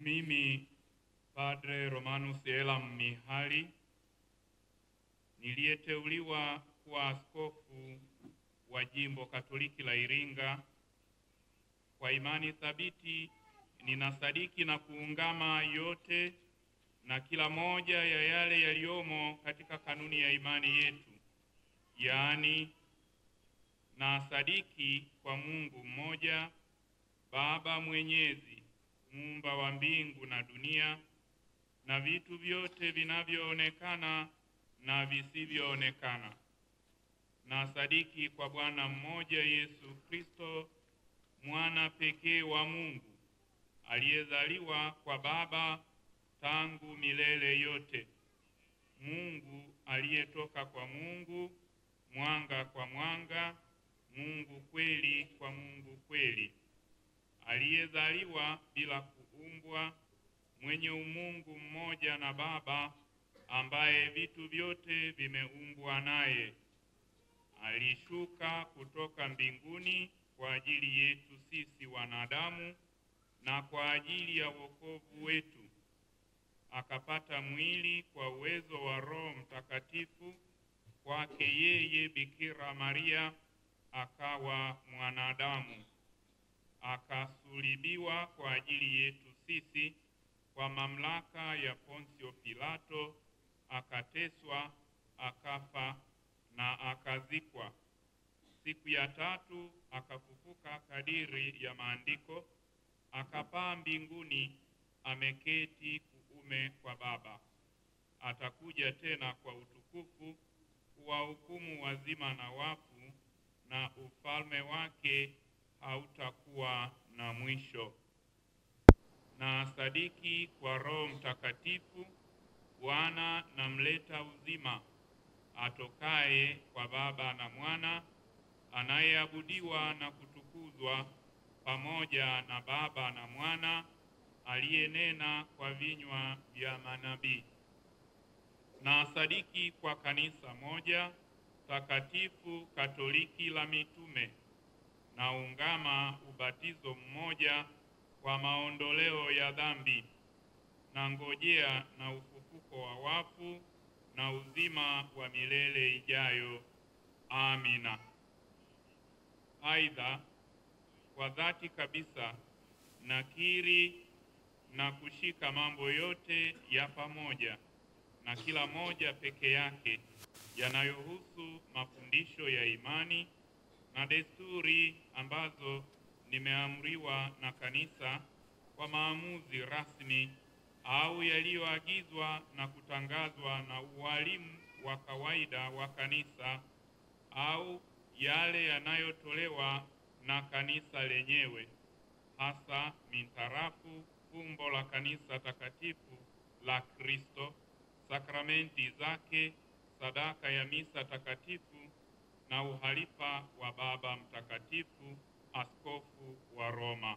Mimi Padre Romanus Elam Mihali niliyeteuliwa kuwa askofu wa Jimbo Katoliki la Iringa, kwa imani thabiti ninasadiki na kuungama yote na kila moja ya yale yaliyomo katika kanuni ya imani yetu, yaani nasadiki kwa Mungu mmoja, Baba Mwenyezi, muumba wa mbingu na dunia na vitu vyote vinavyoonekana na visivyoonekana. Nasadiki kwa Bwana mmoja Yesu Kristo, mwana pekee wa Mungu, aliyezaliwa kwa Baba tangu milele yote, Mungu aliyetoka kwa Mungu, mwanga kwa mwanga, Mungu kweli kwa Mungu kweli, aliyezaliwa bila kuumbwa, mwenye umungu mmoja na Baba, ambaye vitu vyote vimeumbwa naye. Alishuka kutoka mbinguni kwa ajili yetu sisi wanadamu na kwa ajili ya wokovu wetu. Akapata mwili kwa uwezo wa Roho Mtakatifu, kwake yeye Bikira Maria akawa mwanadamu. Akasulubiwa kwa ajili yetu sisi kwa mamlaka ya Ponsio Pilato, akateswa, akafa na akazikwa. Siku ya tatu akafufuka kadiri ya maandiko, akapaa mbinguni, ameketi kuume kwa Baba. Atakuja tena kwa utukufu kuwahukumu wazima na wafu, na ufalme wake hautakuwa na mwisho. Na sadiki kwa Roho Mtakatifu, Bwana na mleta uzima, atokaye kwa Baba na Mwana, anayeabudiwa na kutukuzwa pamoja na Baba na Mwana, aliyenena kwa vinywa vya manabii. Na sadiki kwa kanisa moja takatifu Katoliki la mitume, na ungama ubatizo mmoja kwa maondoleo ya dhambi, na ngojea na ufufuko wa wafu na uzima wa milele ijayo. Amina. Aidha, kwa dhati kabisa nakiri na kushika mambo yote ya pamoja na kila moja peke yake yanayohusu mafundisho ya imani na desturi ambazo nimeamriwa na kanisa kwa maamuzi rasmi au yaliyoagizwa na kutangazwa na ualimu wa kawaida wa kanisa, au yale yanayotolewa na kanisa lenyewe, hasa mintarafu fumbo la kanisa takatifu la Kristo, sakramenti zake, sadaka ya misa takatifu na uhalifa wa Baba Mtakatifu, Askofu wa Roma.